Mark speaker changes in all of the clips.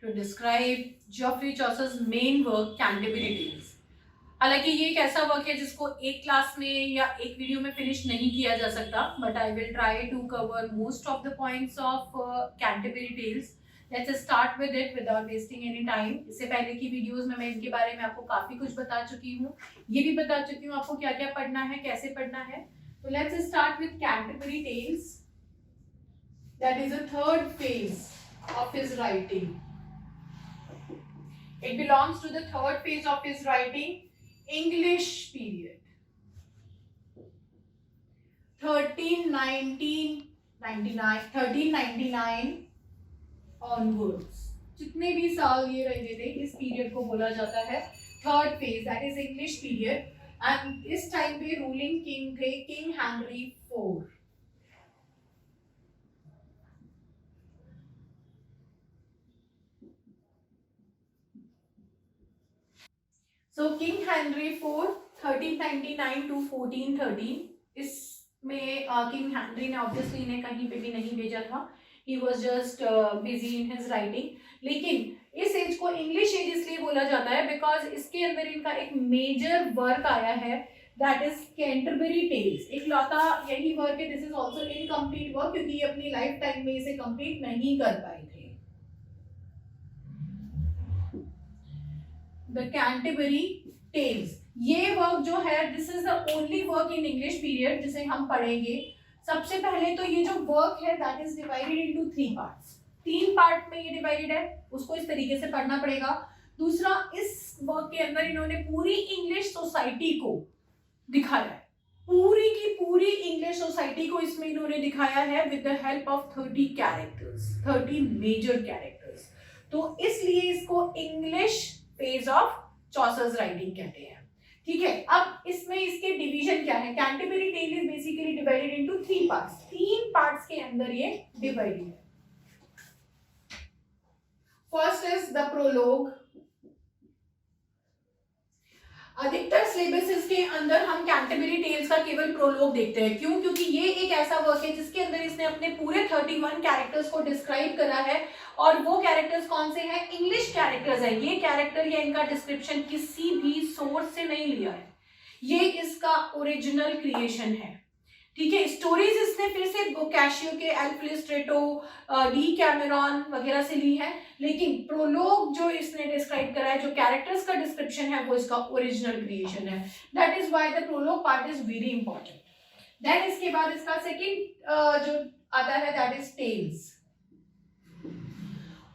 Speaker 1: to describe Geoffrey Chaucer's main work, Canterbury Tales. हालांकि ये एक ऐसा वर्क है जिसको एक क्लास में या एक वीडियो में फिनिश नहीं किया जा सकता, but I will try to cover most of the points of Canterbury Tales. Let's start with it without wasting any time. इससे पहले की वीडियोस में मैं इनके बारे में आपको काफी कुछ बता चुकी हूँ, ये भी बता चुकी हूँ आपको क्या क्या पढ़ना है, कैसे पढ़ना है. तो let's start with Canterbury Tales. That is the third phase of his writing. It belongs to the third phase of his writing, English period. 1399 onwards. जितने भी साल ये रहते थे इस पीरियड को बोला जाता है third phase, that is English period. And इस टाइम पे रूलिंग किंग थे king Henry IV. So king Henry IV 1399 to 1413. इसमें किंग हेनरी ने ऑब्वियसली इन्हें कहीं पे भी नहीं भेजा था. He was just busy in his writing. लेकिन इस एज को इंग्लिश एज इसलिए बोला जाता है बिकॉज इसके अंदर इनका एक मेजर वर्क आया है, दैट इज कैंटरबरी टेल्स. एक लौता यही वर्क है. This is also incomplete work क्योंकि ये अपनी लाइफ टाइम में इसे कंप्लीट नहीं कर पाए थे. द कैंटरबरी टेल्स, ये वर्क जो है this is the only work in English period जिसे हम पढ़ेंगे. सबसे पहले तो ये जो वर्क है that is divided into 3 parts. 3 part में ये डिवाइडेड है, उसको इस तरीके से पढ़ना पड़ेगा. दूसरा, इस वर्क के अंदर इन्होंने पूरी इंग्लिश सोसाइटी को दिखाया है. पूरी की पूरी इंग्लिश सोसाइटी को इसमें इन्होंने दिखाया है with the help of 30 characters, 30 major characters. तो इसलिए इसको English phase of Chaucer's writing कहते हैं. ठीक है. अब इसमें इसके डिवीजन क्या है? Canterbury tale is basically divided into 3 parts. 3 parts के अंदर ये डिवाइडेड है. First is the prologue. अधिकतर सिलेबसेस के अंदर हम कैंटरबरी टेल्स का केवल प्रोलोग देखते हैं. क्यों? क्योंकि ये एक ऐसा वर्क है जिसके अंदर इसने अपने पूरे 31 कैरेक्टर्स को डिस्क्राइब करा है. और वो कैरेक्टर्स कौन से हैं? इंग्लिश कैरेक्टर्स है. ये कैरेक्टर या इनका डिस्क्रिप्शन किसी भी सोर्स से नहीं लिया है, ये इसका ओरिजिनल क्रिएशन है. ठीक है. स्टोरीज इसने फिर से बोकाशियो के, एल्फिलिस्ट्रेटो, डी कैमेरॉन वगैरह से ली है. लेकिन प्रोलोग जो इसने डिस्क्राइब करा है, जो कैरेक्टर्स का डिस्क्रिप्शन है, वो इसका ओरिजिनल क्रिएशन है. That is why the prologue part is very important. Then इसके बाद इसका सेकंड जो आता है दैट इज टेल्स.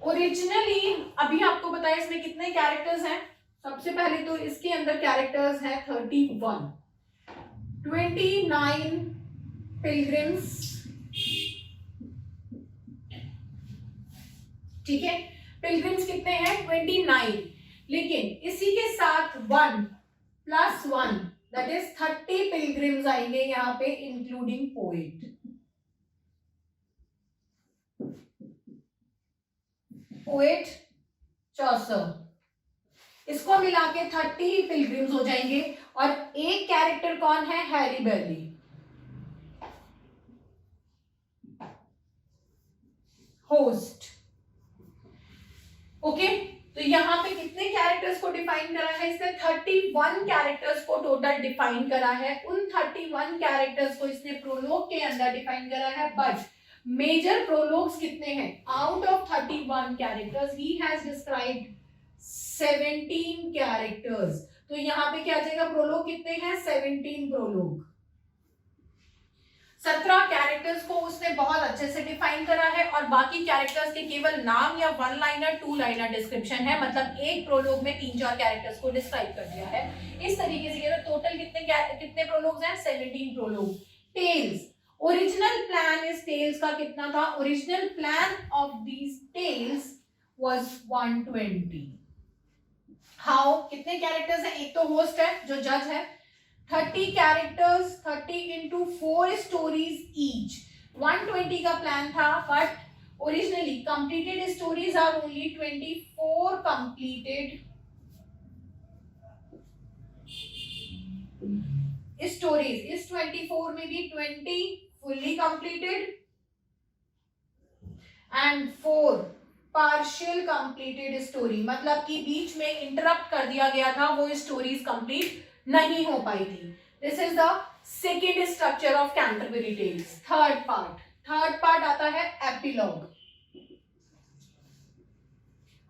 Speaker 1: ओरिजिनली अभी आपको बताया इसमें कितने कैरेक्टर्स हैं. सबसे पहले तो इसके अंदर कैरेक्टर्स हैं 31. 29 पिलग्रिम्स. ठीक है. पिलग्रिम्स कितने हैं? 29. लेकिन इसी के साथ 1 + 1 दैट इज 30 पिलग्रिम्स आएंगे यहाँ पे, इंक्लूडिंग पोएट. पोएट चॉसर, इसको मिला के 30 पिलग्रिम्स हो जाएंगे. और एक कैरेक्टर कौन है? हैरी बैरली. होस्ट. ओके. तो यहाँ पे कितने कैरेक्टर्स को डिफाइन करा है? इसने 31 कैरेक्टर्स को टोटल डिफाइन करा है. उन 31 कैरेक्टर्स को इसने प्रोलोग के अंदर डिफाइन करा है. बट मेजर प्रोलोग्स कितने हैं? Out of 31 characters he has described 17 characters. तो यहाँ पे क्या आ जाएगा? प्रोलोग कितने हैं? 17 प्रोलोग. 17 कैरेक्टर्स को उसने बहुत अच्छे से डिफाइन करा है. और बाकी कैरेक्टर्स के केवल नाम या 1 लाइनर 2 लाइनर डिस्क्रिप्शन है. मतलब एक प्रोलोग में 3-4 कैरेक्टर्स को डिस्क्राइब कर दिया है. इस तरीके से टोटल कितने प्रोलोग्स हैं? 17 प्रोलोग. टेल्स, ओरिजिनल प्लान इस टेल्स का कितना था? Original plan of these tales was 120. How? कितने कैरेक्टर्स हैं? एक तो होस्ट है जो जज है. 30 कैरेक्टर्स, 30 into 4 स्टोरीज ईच. 120 का प्लान था. But originally completed stories are only 24 completed stories. इस 24 में भी 20 fully completed and 4 partial completed story, मतलब कि बीच में इंटरप्ट कर दिया गया था, वो स्टोरीज कंप्लीट नहीं हो पाई थी. This is the second structure of Canterbury Tales. Third part आता है एपिलॉग.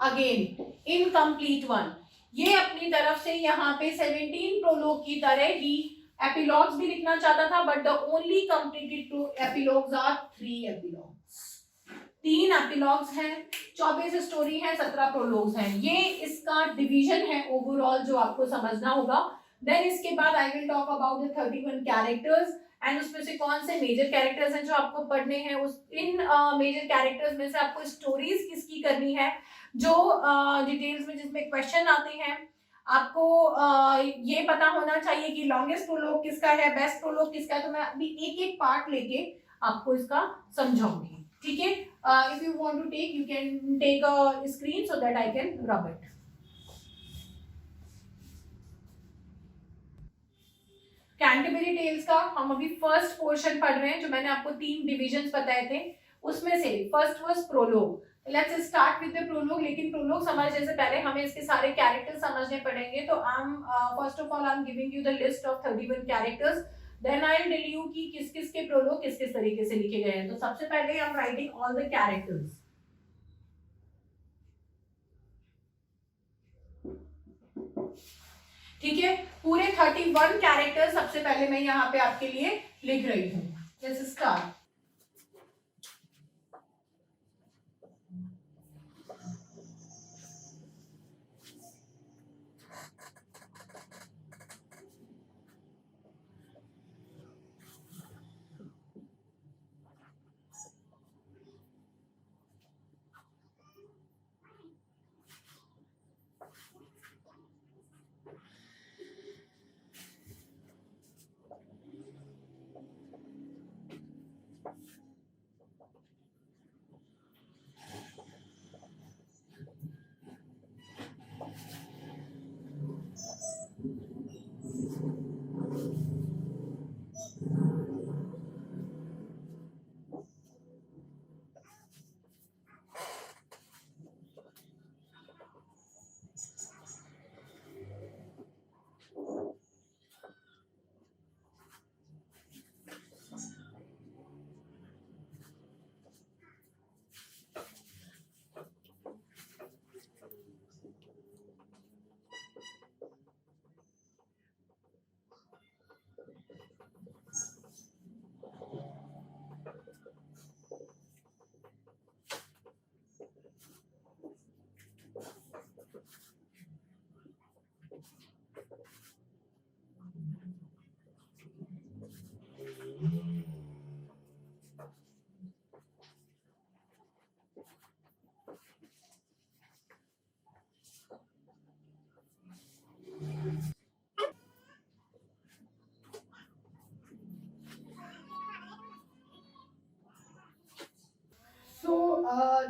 Speaker 1: Again incomplete one. ये अपनी तरफ से यहाँ पे 17 प्रोलॉग की तरह ही एपिलॉग्स भी लिखना चाहता था, but the only completed epilogues are 3 epilogues. 3 epilogues हैं, 24 स्टोरी है, 17 प्रोलॉग्स हैं. ये इसका डिवीजन है ओवरऑल जो आपको समझना होगा. देन इसके बाद I will talk about the 31 characters and उसमें से कौन से मेजर कैरेक्टर्स हैं जो आपको पढ़ने हैं. उस इन मेजर कैरेक्टर्स में से आपको स्टोरीज किसकी करनी है, जो डिटेल्स में जिसमें क्वेश्चन आते हैं. आपको ये पता होना चाहिए कि लॉन्गेस्ट प्रोलॉग किसका है, बेस्ट प्रोलॉग किसका है. तो मैं अभी एक एक पार्ट लेके आपको इसका समझाऊंगी. ठीक है. If you want to take, you can take a screen so that I can rub it. Canterbury Tales का हम अभी फर्स्ट पोर्शन पढ़ रहे हैं, जो मैंने आपको 3 डिविजन्स बताए थे. उसमें से first was prologue. Let's start with the prologue. लेकिन प्रोलॉग समझने से पहले हमें इसके सारे कैरेक्टर्स समझने पड़ेंगे. तो first of all I am giving you the list of 31 characters. Then I will tell you कि किस किस के प्रोलॉग किस किस तरीके से लिखे गए हैं. तो सबसे पहले I am writing all the characters. ठीक है. पूरे 31 कैरेक्टर सबसे पहले मैं यहाँ पे आपके लिए लिख रही हूँ. Let's start.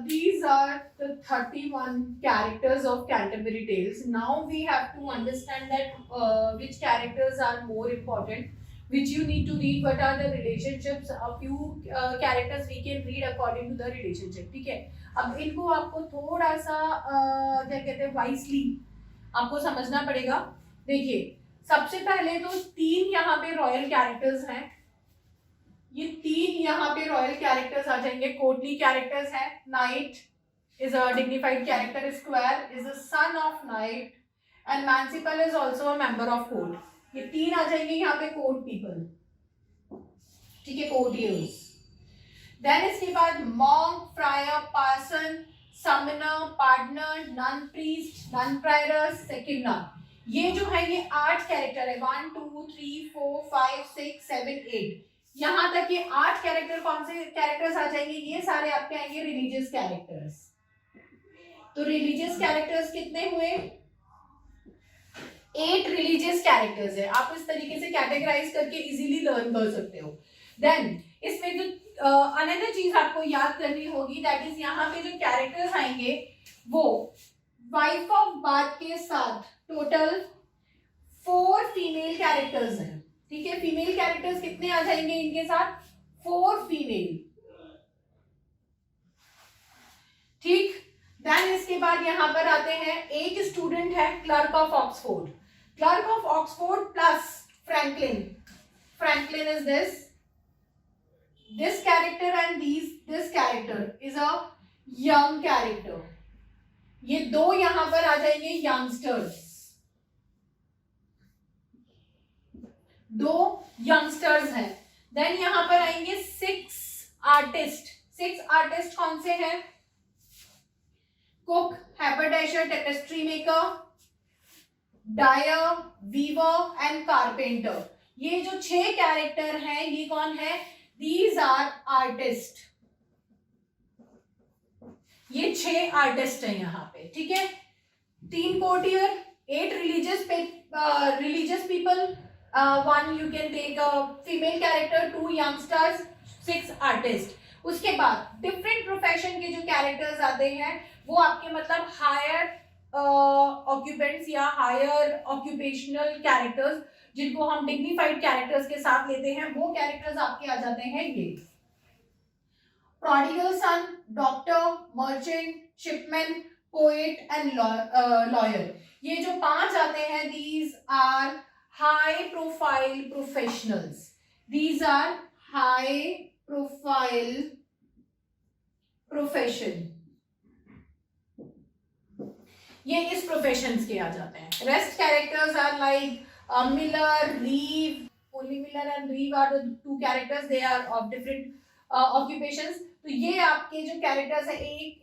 Speaker 1: These are the 31 characters of Canterbury Tales. Now we have to understand that which characters are more important, which you need to read. What are the relationships? A few characters we can read according to the relationship. ठीक है. अब इनको आपको थोड़ा सा क्या कहते हैं वाइसली आपको समझना पड़ेगा. देखिए, सबसे पहले तो 3 यहाँ पे रॉयल कैरेक्टर्स हैं. ये 3 यहाँ पे रॉयल कैरेक्टर्स आ जाएंगे. कोर्टली कैरेक्टर्स है. Knight is a dignified character. Squire is the son of knight and manciple is also a member of court. ये 3 आ जाएंगे यहाँ पे कोर्ट पीपल. ठीक है, कोर्टियर्स. देन इसके बाद monk, friar, parson, summoner, pardoner, nun priest, nun prior, सेकिंडर. ये जो है ये 8 कैरेक्टर है. 1 2 3 4 5 6 7 8. यहां तक ये 8 कैरेक्टर. कौन से कैरेक्टर्स आ जाएंगे? ये सारे आपके आएंगे रिलीजियस कैरेक्टर्स. तो रिलीजियस कैरेक्टर्स कितने हुए? 8 रिलीजियस कैरेक्टर्स है. आप इस तरीके से कैटेगराइज करके इजीली लर्न कर सकते हो. देन इसमें जो अनदर चीज आपको याद करनी होगी, दैट इज यहाँ पे जो कैरेक्टर्स आएंगे वो वाइफ ऑफ बाथ के साथ टोटल 4 फीमेल कैरेक्टर्स हैं. ठीक है. फीमेल कैरेक्टर्स कितने आ जाएंगे इनके साथ? 4 फीमेल. ठीक. इसके बाद यहाँ पर आते हैं, एक स्टूडेंट है clerk of Oxford, clerk of Oxford plus Franklin, Franklin is this character and this character is a young character. ये दो यहां पर आ जाएंगे यंगस्टर्स, दो यंगस्टर्स हैं. देन यहां पर आएंगे 6 आर्टिस्ट. 6 आर्टिस्ट कौन से हैं? Cook, haberdasher, tapestry maker, dyer, weaver and carpenter. ये जो 6 कैरेक्टर हैं ये कौन है? These are artists. ये 6 आर्टिस्ट हैं यहाँ पे, ठीक है. 3 courtier, 8 religious people, 1 you can take a female character, 2 youngsters, 6 artists. उसके बाद डिफरेंट प्रोफेशन के जो कैरेक्टर्स आते हैं वो आपके मतलब हायर ऑक्यूपेंट्स या हायर ऑक्यूपेशनल कैरेक्टर्स, जिनको हम डिग्निफाइड कैरेक्टर्स के साथ लेते हैं, वो कैरेक्टर्स आपके आ जाते हैं ये. Prodigal son, doctor, merchant, shipman, poet and lawyer. ये जो 5 आते हैं, these are high profile professionals. These are high profile profession. ये इस प्रोफेशंस के आ जाते हैं. Rest characters are like Miller, Reeve. Only Miller and Reeve are the 2 characters. They are of different occupations. तो ये आपके जो कैरेक्टर्स है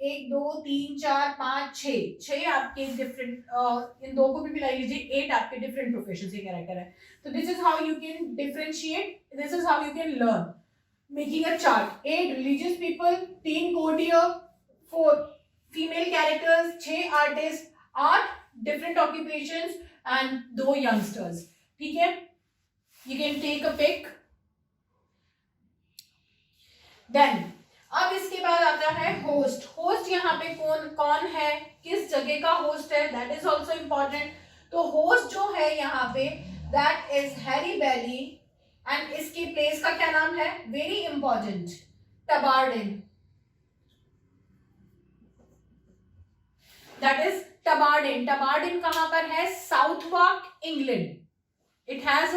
Speaker 1: 1, 2, 3, 4, 5, 6 आपके डिफरेंट, इन 2 को भी मिला लीजिए, 8 आपके डिफरेंट प्रोफेशन के कैरेक्टर है. तो this is how you can differentiate, this is how you can learn making a chart. 8 religious people, 3 courtier, 4 female characters, 6 artist, 8 different occupations and 2 youngsters. ठीक है, you can take a pick. Then अब इसके बाद आता है host. Host यहाँ पे कौन है, किस जगह का होस्ट है, that is also important. तो होस्ट जो है यहाँ पे that is Harry Bailey and इसकी प्लेस का क्या नाम है, very important, टबार्डिन. that is टबार्डिन. टबार्डिन कहां पर है? Southwark, England. It has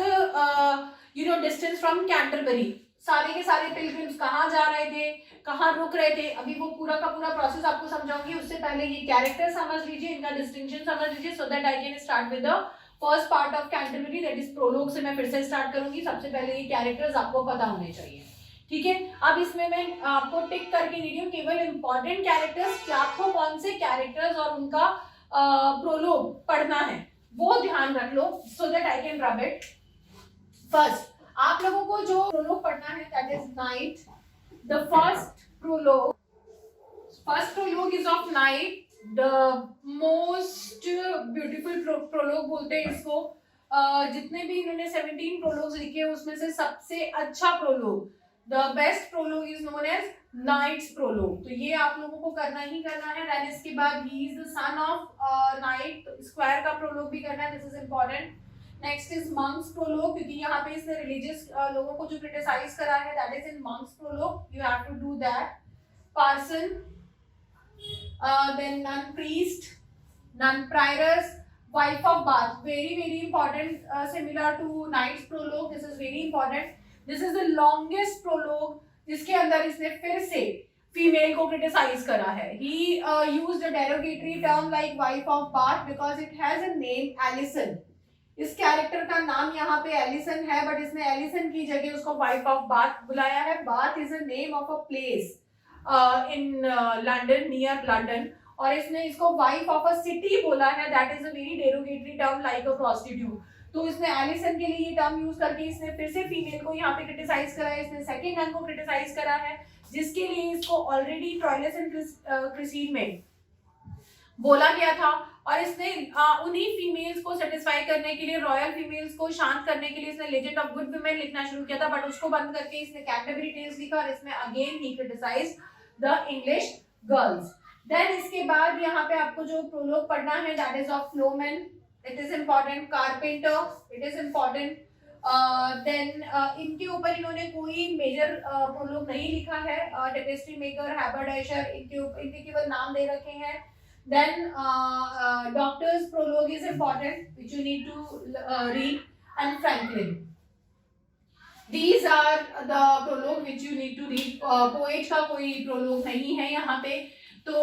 Speaker 1: distance from Canterbury. सारे के सारे पिलग्रिम्स कहाँ जा रहे थे, कहाँ रुक रहे थे, अभी वो पूरा का पूरा प्रोसेस आपको समझाऊंगी. उससे पहले ये कैरेक्टर समझ लीजिए, इनका डिस्टिंक्शन समझ लीजिए, सो that I can start with the first part of Canterbury, that is prologue से मैं फिर से स्टार्ट करूंगी. सबसे पहले ये कैरेक्टर्स आपको पता होने चाहिए, ठीक है. अब इसमें मैं आपको टिक करके दे रही हूँ केवल इंपॉर्टेंट कैरेक्टर्स, कि आपको कौन से कैरेक्टर्स और उनका प्रोलोग पढ़ना है वो ध्यान रख लो, so that I can rub it. First आप लोगों को जो प्रोलोग पढ़ना है that is knight. The first prologue is of knight, the most beautiful prologue बोलते हैं इसको. जितने भी इन्होंने 17 प्रोलोग्स लिखे उसमें से सबसे अच्छा prologue, the best prologue is known as knight's prologue. तो ये आप लोगों को करना ही करना है. देन इसके बाद he is the son of night, square का प्रोलोग भी करना है, this is important. Next is monks prologue, क्योंकि यहाँ पे इसने रिलीजियस लोगों को जो क्रिटिसाइज करा है that is in monk's prologue, you have to do that. Parson, then nun priest, nun prioress, wife of Bath, very important, similar to knight's prologue, this is very important. This is the longest prologue जिसके अंदर इसने फिर से female को criticise करा है. He used a derogatory term like wife of Bath because it has a name Alison. इस character का नाम यहाँ पे एलिसन है, बट इसने एलिसन की जगह उसको वाइफ ऑफ बाथ बुलाया है. Bath is a name of a place in London, near London, और इसने इसको वाइफ ऑफ अ सिटी बोला है. That is a very derogatory term like a prostitute. तो इसने एलिसन के लिए ये टर्म यूज करके इसने फिर से फीमेल को यहाँ पे क्रिटिसाइज करा है. इसने सेकंड नन को क्रिटिसाइज करा है, जिसके लिए इसको ऑलरेडी ट्रोइलस एंड क्रिसीड में बोला गया था. और इसने उन्हीं फीमेल्स को सेटिस्फाई करने के लिए, रॉयल फीमेल्स को शांत करने के लिए इसने लेजेंड ऑफ गुड वुमेन लिखना शुरू किया था, बट उसको बंद करके इसने कैंटरबरी टेल्स लिखा और इसमें अगेन ही criticize the English girls. Then इसके बाद यहाँ पे आपको जो प्रोलोग पढ़ना है that is of ploughman, it is important. Carpenter, it is important. Then इनके ऊपर इन्होंने कोई मेजर प्रोलोग नहीं लिखा है. टेपेस्ट्री मेकर, हैबरडैशर, इनके केवल नाम दे रखे हैं. Then doctor's prologue is important, which you need to read, and Franklin. These are the prologue which you need to read. Poet का कोई prologue नहीं है यहाँ पे, तो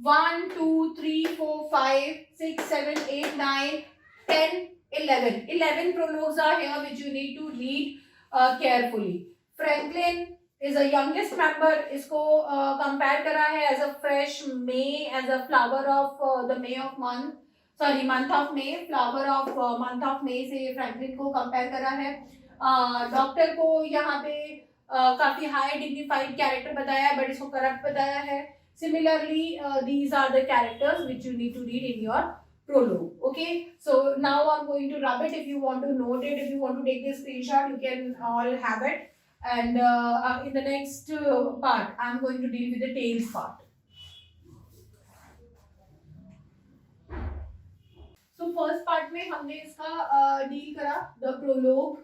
Speaker 1: 1, 2, 3, 4, 5, 6, 7, 8, 9, 10, 11 prologues are here which you need to read carefully. Franklin is the youngest member. इसको compare करा है as a fresh May, as a flower of the May of month, sorry month of May, flower of month of May से Franklin को compare करा है. Doctor को यहाँ पे काफी हाई डिग्निफाइड कैरेक्टर बताया है, बट इसको करप्ट बताया है. Similarly these are the characters which you need to read in your prologue. Okay, so now I'm going to rub it. If you want to note it, if you want to take this screenshot, you can all have it. And in the next part, I'm going to deal with the tales part. So first part में हमने इसका deal करा the prologue.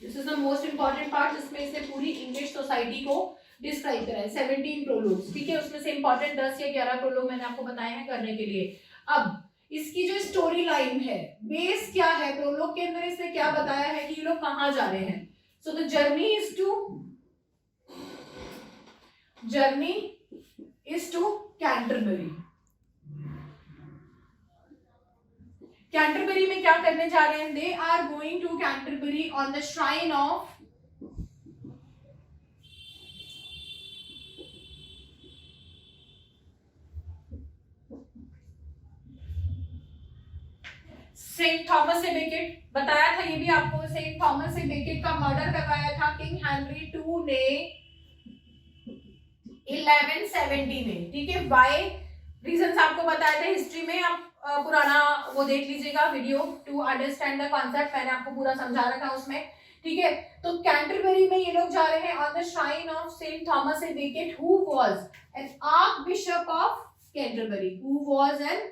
Speaker 1: This is the most important part, जिसमें इसने पूरी English society को describe करा है. 17 प्रोलोग्स, ठीक है. उसमें से इंपॉर्टेंट 10 या 11 प्रोलोग मैंने आपको बताए हैं करने के लिए. अब इसकी जो स्टोरी लाइन है, बेस क्या है, प्रोलोग के अंदर इसने क्या बताया है कि ये लोग कहाँ जा रहे हैं. So the journey is to Canterbury. Canterbury में क्या करने जा रहे हैं? They are going to Canterbury on the shrine of Saint Thomas से बेकेट. बताया था ये भी आपको, सेंट थॉमस से बेकेट का मर्डर करवाया था किंग हेनरी II ने 1170 में. ठीक है. वाई रीजंस आपको बताए थे हिस्ट्री में. आप पुराना वो देख लीजिएगा video to understand the concept. मैंने आपको पूरा समझा रखा उसमें. ठीक है. तो कैंटरबरी में ये लोग जा रहे हैं on the shrine of Saint Thomas a Becket who was an archbishop of Canterbury. Who was an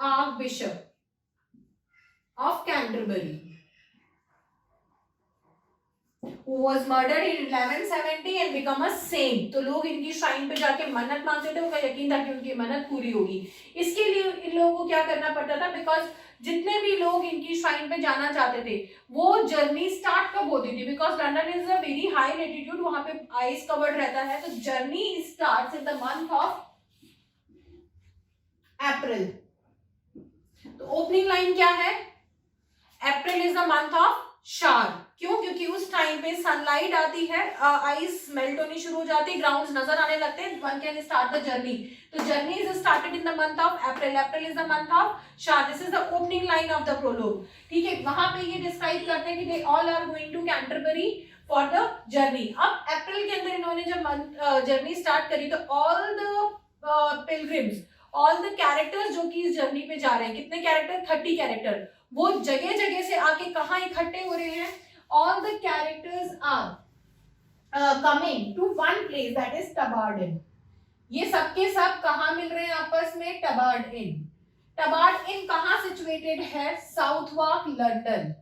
Speaker 1: archbishop of Canterbury who was murdered in 1170 and become a saint. तो लोग इनकी shrine पे जाके मन्नत मांगते थे, उनका यकीन था कि उनकी मन्नत पूरी होगी. इसके लिए इन लोगों को क्या करना पड़ता था, बिकॉज जितने भी लोग इनकी श्राइन पे जाना चाहते थे वो जर्नी स्टार्ट कब होती थी, because London is a very high latitude, वहां पे आइस कवर्ड रहता है. तो journey starts in the month of अप्रैल. तो ओपनिंग लाइन क्या है? अप्रैल इज द मंथ ऑफ शार. क्यों? क्योंकि उस टाइम पे सनलाइट आती है, आइस मेल्ट होनी शुरू हो जाती है, ग्राउंड्स नजर आने लगते हैं. One can start the journey. तो journey is started in the month of April. April is the month of shower. This is the opening line of the prologue. ठीक है. वहां पे ये डिस्क्राइब करते हैं कि they all are going to Canterbury for the journey. अब April के अंदर इन्होंने जब जर्नी स्टार्ट करी तो all the pilgrims, all the characters जो कि इस जर्नी पे जा रहे हैं, कितने कैरेक्टर? 30 कैरेक्टर. वो जगह जगह से आके कहाँ इकट्ठे हो रहे हैं? All the characters are coming to one place, that is Tabard Inn. ये सबके सब कहाँ मिल रहे हैं आपस में? Tabard Inn. Tabard Inn कहाँ सिचुएटेड है? Southwark, London.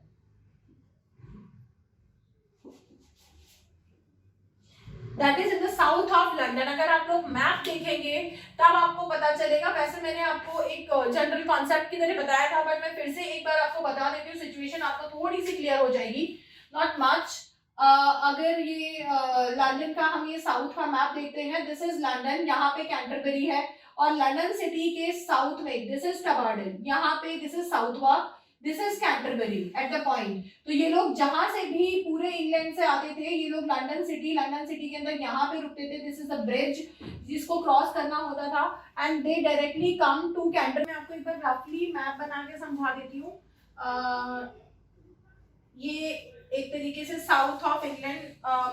Speaker 1: That is in the south of London. अगर आप लोग मैप देखेंगे तब आपको पता चलेगा. वैसे मैंने आपको एक जनरल कॉन्सेप्ट की तरह बताया था, बट मैं फिर से एक बार आपको बता देती हूँ, सिचुएशन आपको थोड़ी सी क्लियर हो जाएगी. Not much. अगर ये लंदन का हम ये साउथ का मैप देखते हैं, दिस इज लंदन, यहाँ पे कैंटरबरी है, और लंदन सिटी के साउथ में दिस इज टबार्डन, यहाँ पे this is Southwark, this is Canterbury at the point. तो ये लोग जहां से भी पूरे इंग्लैंड से आते थे, ये लोग लंदन सिटी के अंदर यहाँ पे रुकते थे. दिस इज द ब्रिज जिसको क्रॉस करना होता था, and they directly come to Canter. मैं आपको एक बार रफली मैप बना के समझा देती हूँ. ये एक तरीके से साउथ ऑफ इंग्लैंड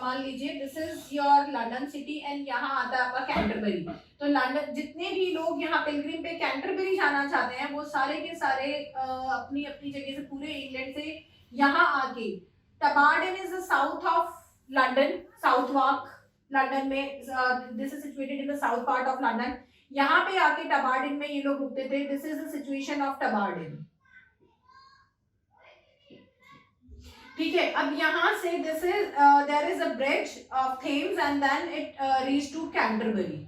Speaker 1: मान लीजिए, this is your London city, and यहाँ आता है आपका कैंटरबरी. तो लंदन जितने भी लोग यहाँ पिलग्रिम पे कैंटरबरी जाना चाहते हैं, वो सारे के सारे अपनी अपनी जगह से पूरे इंग्लैंड से यहाँ आके, Tabard inn is the south of London, Southwark London में, this is situated in the south part of London. यहाँ पे आके टबार्डन में ये लोग रुकते थे. This is the situation of Tabard inn. ठीक है, अब यहाँ से this is there is a bridge of Thames and then it reach to Canterbury.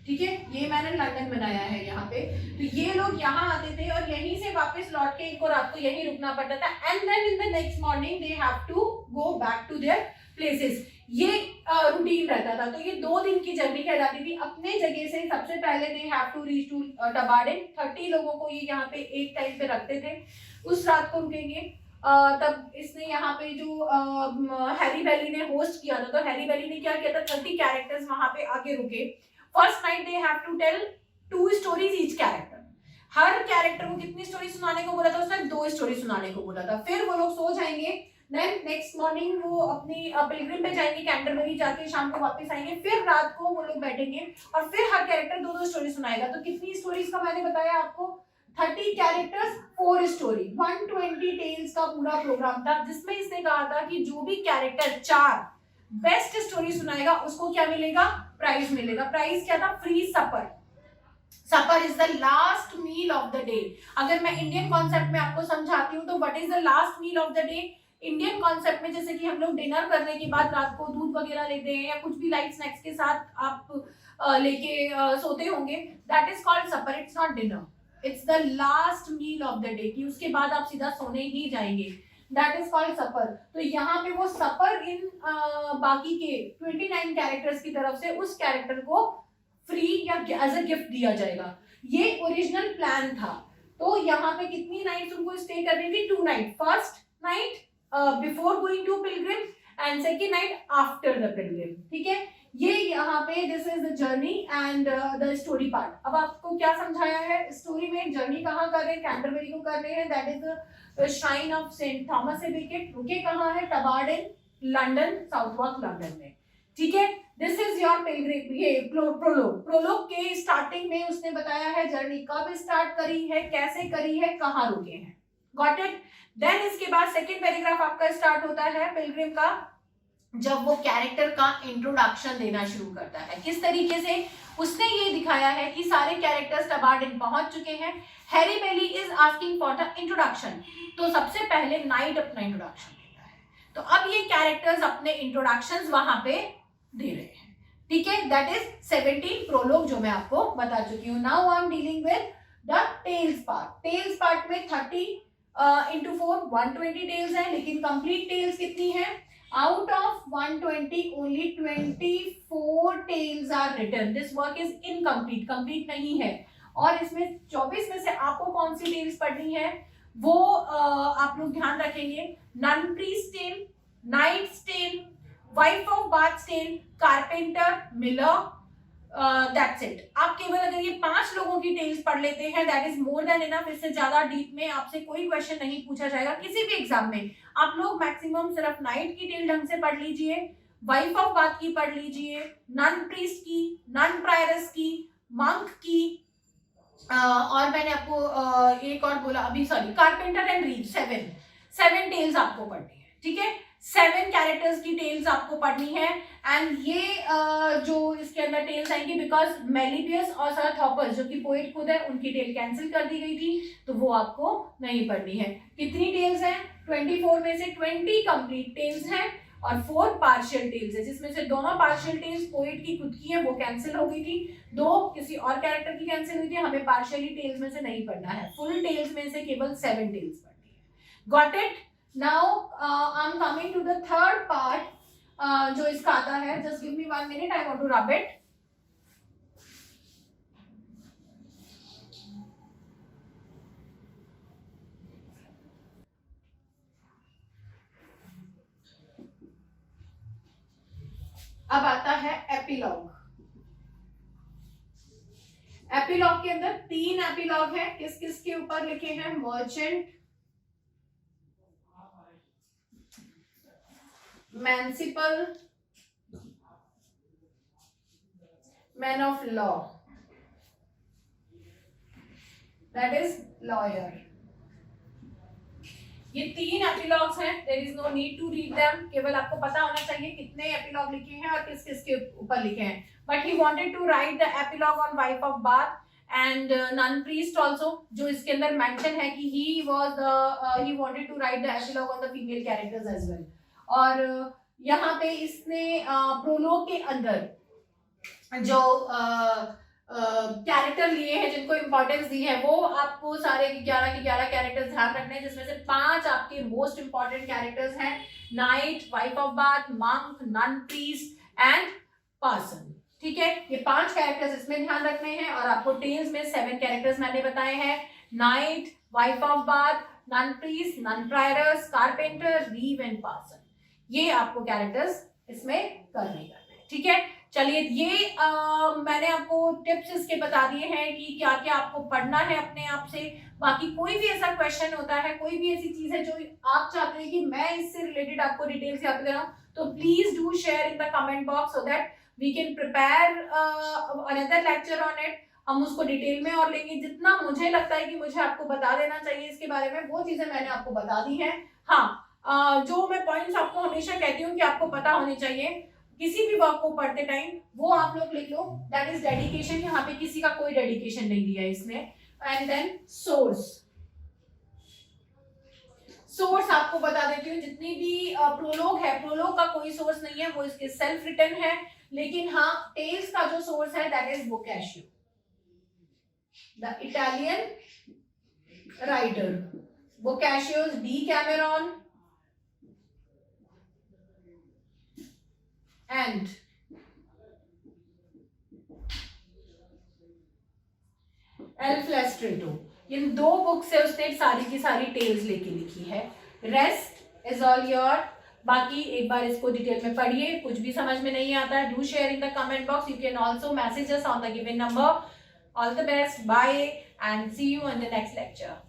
Speaker 1: ठीक है, ये मैंने लंदन बनाया है यहाँ पे। तो ये लोग यहाँ आते थे और यहीं से वापस लौट के इनको रात को यहीं रुकना पड़ता था, and then in the next morning they have to go back to their places. ये रूटीन रहता था। तो ये 2 दिन की जर्नी कहलाती थी। अपने जगह से सबसे पहले they have to reach to टबार्डन। 30 लोगों को ये यहाँ पे एक टाइम पे रखते थे, उस रात को रुकेंगे। तब इसने यहाँ पे जो हैरी वैली ने होस्ट किया था, तो हैरी वैली ने क्या किया था, 30 कैरेक्टर्स वहां पे आके रुके। First night they have to tell 2 stories each character. हर कैरेक्टर को कितनी स्टोरी सुनाने को बोला था उसने, 2 स्टोरी सुनाने को बोला था। फिर वो लोग सो जाएंगे, देन नेक्स्ट मॉर्निंग वो अपनी पिलग्रिम पे जाएंगे, कैंटरबरी जाके शाम को वापस आएंगे, फिर रात को वो लोग बैठेंगे और फिर हर कैरेक्टर 2-2 स्टोरी सुनाएगा। तो कितनी स्टोरीज का मैंने बताया आपको, 30 कैरेक्टर्स 4 स्टोरी, 120 टेल्स का पूरा प्रोग्राम था, जिसमें इसने कहा था कि जो भी कैरेक्टर 4 बेस्ट स्टोरी सुनाएगा उसको क्या मिलेगा, प्राइज मिलेगा। प्राइज क्या था, free supper. Supper is the last meal of the day. अगर मैं इंडियन कॉन्सेप्ट में आपको समझाती हूँ तो what is the last meal of the day. Indian concept में जैसे कि हम लोग डिनर करने के बाद रात को दूध वगैरह लेते हैं या कुछ भी लाइट स्नैक्स के साथ आप लेके सोते होंगे, that is called supper, it's not dinner, it's the last meal of the day, कि उसके बाद आप सीधा सोने ही जाएंगे, दैट इज कॉल्ड सपर। तो यहाँ पे वो सपर इन बाकी के 29 कैरेक्टर्स की तरफ से उस कैरेक्टर को फ्री या एज अ गिफ्ट दिया जाएगा। ये ओरिजिनल प्लान था। तो यहाँ पे कितनी नाइट्स उनको स्टे करनी थी, 2 night. First night before going to pilgrim and second night after the pilgrim. ठीक है, ये यहाँ पे this is the journey and the story part. अब आपको क्या समझाया है, स्टोरी में जर्नी कहाँ कर रहे हैं, कैंटरबरी को कर रहे हैं, that is the shrine of Saint Thomas a Becket. रुके कहाँ है, टबार्डन, लंदन, साउथवार्क लंदन में। ठीक है, दिस इज योर पिलग्रिम। ये प्रोलोग। प्रोलोग के स्टार्टिंग में उसने बताया है जर्नी कब स्टार्ट करी है, कैसे करी है, कहाँ रुके हैं। Got it. देन इसके बाद सेकेंड पैराग्राफ आपका स्टार्ट होता है पिलग्रिम का, जब वो कैरेक्टर का इंट्रोडक्शन देना शुरू करता है। किस तरीके से उसने ये दिखाया है कि सारे कैरेक्टर्स टबार्डन पहुंच चुके हैं, Harry belly is asking for the introduction. तो सबसे पहले नाइट अपना इंट्रोडक्शन देता है। तो अब ये कैरेक्टर्स अपने इंट्रोडक्शंस वहां पे दे रहे हैं। ठीक है, दैट इज 17 प्रोलोग जो मैं आपको बता चुकी हूँ। Now I am dealing with the tales part. Tales part में 30 into 4 120 टेल्स है, लेकिन कंप्लीट टेल्स कितनी है, out of 120 only 24 tales are written. This work is incomplete, complete नहीं है। और इसमें 24 में से आपको कौन सी टेल्स पढ़नी है वो आप लोग ध्यान रखेंगे। Nun priest tale, knight's tale, wife of Bath tale, carpenter, miller, that's it. आप केवल अगर ये 5 लोगों की टेल्स पढ़ लेते हैं that is more than enough. इससे ज्यादा डीप में आपसे कोई क्वेश्चन नहीं पूछा जाएगा किसी भी एग्जाम में। आप लोग मैक्सिमम सिर्फ नाइट की टेल ढंग से पढ़ लीजिए, वाइफ ऑफ बाथ की पढ़ लीजिए, नन प्रीस्ट की, नन प्रायरस की, मंक की, और मैंने आपको एक और बोला अभी, sorry, carpenter and reed, 7 tales आपको पढ़नी है। ठीक है, 7 कैरेक्टर्स की टेल्स आपको पढ़नी है। एंड ये जो इसके अंदर टेल्स आएंगी, बिकॉज मेलिबियस और सर थॉपर्स जो कि पोएट खुद है, उनकी टेल कैंसिल कर दी गई थी, तो वो आपको नहीं पढ़नी है। कितनी टेल्स हैं, 24 में से 20 कंप्लीट टेल्स हैं और 4 पार्शियल टेल्स है, जिसमें से दोनों पार्शियल टेल्स पोएट की खुद की है, वो कैंसिल हो गई थी, 2 किसी और कैरेक्टर की कैंसिल हुई थी। हमें पार्शियली टेल्स में से नहीं पढ़ना है, फुल टेल्स में से केवल 7 टेल्स पढ़नी है। Got it. Now I'm coming to the third part, जो इसका आता है। Just give me 1 minute, I want to rub it. अब आता है एपिलॉग। एपिलॉग के अंदर 3 एपिलॉग है। किस किस के ऊपर लिखे हैं, merchant, manciple, man of law, that is lawyer. ये 3 एपिलॉग्स हैं। There is no need to read them, केवल आपको पता होना चाहिए कितने एपिलॉग लिखे हैं और किस किस के ऊपर लिखे हैं। But he wanted to write the epilogue on wife of Bath and nun priest also, जो इसके अंदर मेंशन है कि he wanted to write the epilogue on the female characters as well. और यहाँ पे इसने प्रोलोग के अंदर जो कैरेक्टर लिए हैं, जिनको इंपॉर्टेंस दी है, वो आपको सारे 11 के 11 कैरेक्टर्स ध्यान रखने हैं, जिसमें से 5 आपके मोस्ट इंपॉर्टेंट कैरेक्टर्स हैं, knight, wife of Bath, monk, nun priest and parson. ठीक है, ये 5 कैरेक्टर्स इसमें ध्यान रखने हैं। और आपको टेल्स में 7 कैरेक्टर्स मैंने बताए हैं, knight, wife of Bath, nun priest, nun prioress, carpenter, reeve and parson. ये आपको कैरेक्टर्स इसमें करने हैं। ठीक है, चलिए ये मैंने आपको टिप्स इसके बता दिए हैं कि क्या क्या आपको पढ़ना है अपने आप से। बाकी कोई भी ऐसा क्वेश्चन होता है, कोई भी ऐसी चीज है जो आप चाहते हैं कि मैं इससे रिलेटेड आपको डिटेल से याद कराऊं, तो please do share in the comment box so that we can prepare another lecture on it. हम उसको डिटेल में और लेंगे। जितना मुझे लगता है कि मुझे आपको बता देना चाहिए इसके बारे में, वो चीजें मैंने आपको बता दी हैं। हाँ, जो मैं पॉइंट्स आपको हमेशा कहती हूँ कि आपको पता होने चाहिए किसी भी वर्क को पढ़ते टाइम, वो आप लोग लिख लो, दैट इज डेडिकेशन। यहाँ पे किसी का कोई डेडिकेशन नहीं दिया है इसमें। एंड देन सोर्स आपको बता देती हूँ, जितनी भी प्रोलोग है, प्रोलोग का कोई सोर्स नहीं है, वो इसके सेल्फ रिटन है। लेकिन हाँ, टेल्स का जो सोर्स है that is Boccaccio, the Italian writer Boccaccio's Decameron and El Flestretto, इन 2 बुक से उसने सारी की सारी टेल्स लेके लिखी है। Rest is all your. बाकी एक बार इसको डिटेल में पढ़िए, कुछ भी समझ में नहीं आता है, do share in the comment box. You can also message us on the given number. All the best, bye and see you in the next lecture.